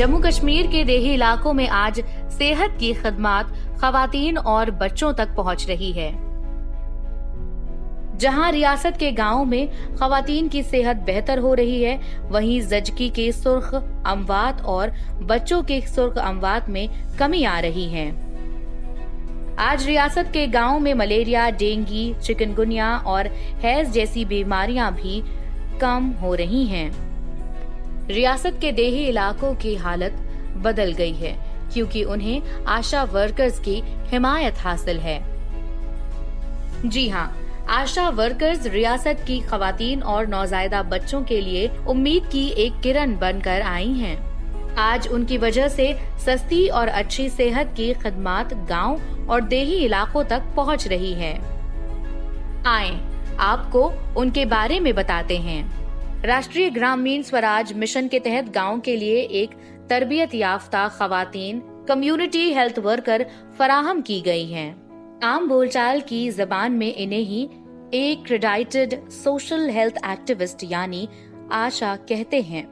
जम्मू कश्मीर के देही इलाकों में आज सेहत की खदमात खवातीन और बच्चों तक पहुंच रही है। जहां रियासत के गांवों में खवातीन की सेहत बेहतर हो रही है, वहीं जचगी के सुर्ख अमवात और बच्चों के सुर्ख अमवात में कमी आ रही है। आज रियासत के गांवों में मलेरिया, डेंगू, चिकनगुनिया और हैज जैसी बीमारियां भी कम हो रही हैं। रियासत के देही इलाकों की हालत बदल गई है क्योंकि उन्हें आशा वर्कर्स की हिमायत हासिल है। जी हां, आशा वर्कर्स रियासत की खवातीन और नौज़ायदा बच्चों के लिए उम्मीद की एक किरण बनकर आई हैं। आज उनकी वजह से सस्ती और अच्छी सेहत की खदमात गांव और देही इलाकों तक पहुंच रही है। आएं, आपको उनके बारे में बताते हैं। राष्ट्रीय ग्रामीण स्वराज मिशन के तहत गांव के लिए एक तरबियत याफ्ता खवातीन कम्युनिटी हेल्थ वर्कर फराहम की गई हैं। आम बोलचाल की जबान में इन्हें ही एक क्रेडिटेड सोशल हेल्थ एक्टिविस्ट यानी आशा कहते हैं।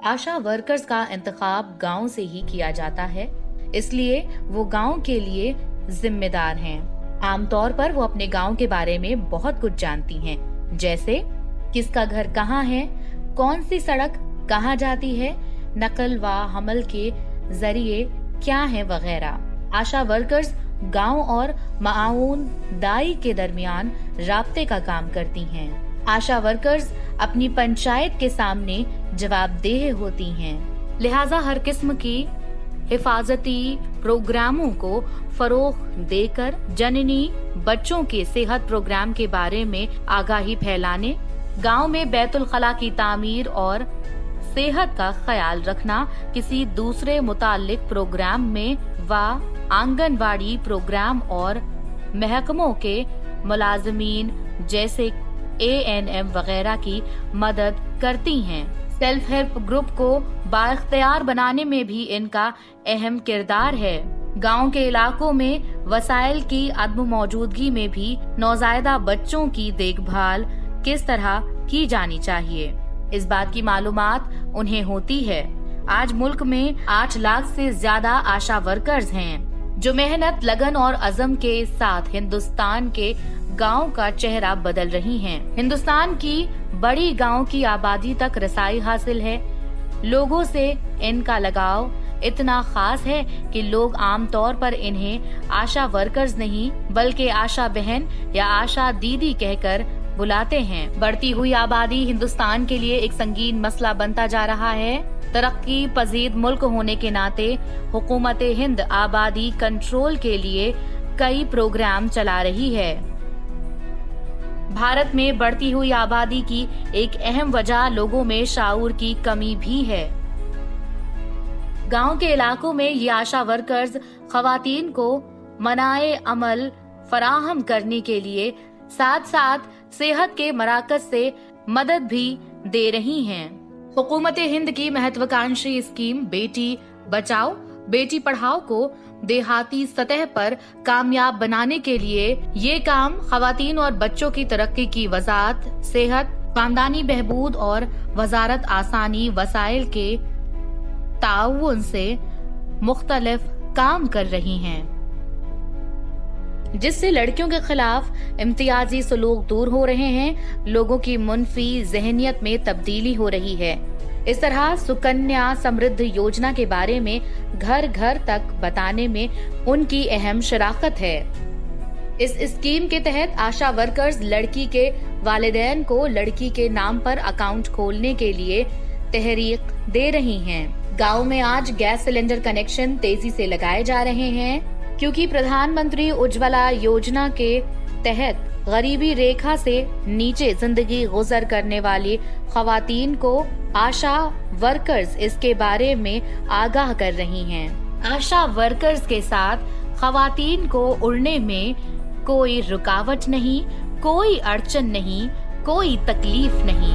आशा वर्कर्स का इंतखाब गांव से ही किया जाता है, इसलिए वो गांव के लिए जिम्मेदार हैं। आमतौर पर वो अपने गांव के बारे में बहुत कुछ जानती हैं, जैसे किसका घर कहाँ है, कौन सी सड़क कहाँ जाती है, नकल व हमल के जरिए क्या है वगैरह। आशा वर्कर्स गांव और माऊन दाई के दरमियान राब्ते का काम करती हैं। आशा वर्कर्स अपनी पंचायत के सामने जवाबदेह होती हैं, लिहाजा हर किस्म की हिफाजती प्रोग्रामों को फरोग देकर जननी बच्चों के सेहत प्रोग्राम के बारे में आगाही फैलाने, गांव में बैतुल खला की तामीर और सेहत का ख्याल रखना, किसी दूसरे मुताल्लिक प्रोग्राम में व आंगनवाड़ी प्रोग्राम और महकमों के मुलाजमीन जैसे ANM वगैरह की मदद करती हैं। सेल्फ हेल्प ग्रुप को बाइख्तियार बनाने में भी इनका अहम किरदार है। गांव के इलाकों में वसाइल की अदम मौजूदगी में भी नौज़ायदा बच्चों की देखभाल किस तरह की जानी चाहिए, इस बात की मालूमात उन्हें होती है। आज मुल्क में 8 लाख से ज्यादा आशा वर्कर्स हैं, जो मेहनत, लगन और अज़म के साथ हिंदुस्तान के गांव का चेहरा बदल रही हैं। हिंदुस्तान की बड़ी गांव की आबादी तक रसाई हासिल है। लोगों से इनका लगाव इतना खास है कि लोग आमतौर पर इन्हें आशा वर्कर्स नहीं बल्कि आशा बहन या आशा दीदी कहकर बुलाते हैं। बढ़ती हुई आबादी हिंदुस्तान के लिए एक संगीन मसला बनता जा रहा है। तरक्की पजीर मुल्क होने के नाते हुकूमत हिंद आबादी कंट्रोल के लिए कई प्रोग्राम चला रही है। भारत में बढ़ती हुई आबादी की एक अहम वजह लोगों में शाऊर की कमी भी है। गांव के इलाकों में ये आशा वर्कर्स खवातीन को मनाए अमल फराहम करने के लिए साथ साथ सेहत के मराकज से मदद भी दे रही हैं। हुकूमत हिंद की महत्वाकांक्षी स्कीम बेटी बचाओ बेटी पढ़ाओ को देहाती सतह पर कामयाब बनाने के लिए ये काम खवातीन और बच्चों की तरक्की की वजारत सेहत, खानदानी बहबूद और वजारत आसानी वसाइल के ताउन से मुख्तलिफ काम कर रही हैं, जिससे लड़कियों के खिलाफ इम्तियाजी सलूक दूर हो रहे हैं, लोगों की मुनफी जहनियत में तब्दीली हो रही है। इस तरह सुकन्या समृद्ध योजना के बारे में घर घर तक बताने में उनकी अहम शराकत है। इस स्कीम के तहत आशा वर्कर्स लड़की के वालिदैन को लड़की के नाम पर अकाउंट खोलने के लिए तहरीक दे रही हैं। गांव में आज गैस सिलेंडर कनेक्शन तेजी से लगाए जा रहे हैं क्योंकि प्रधानमंत्री उज्ज्वला योजना के तहत गरीबी रेखा से नीचे जिंदगी गुजर करने वाली खवातीन को आशा वर्कर्स इसके बारे में आगाह कर रही हैं। आशा वर्कर्स के साथ खवातीन को उड़ने में कोई रुकावट नहीं, कोई अड़चन नहीं, कोई तकलीफ नहीं।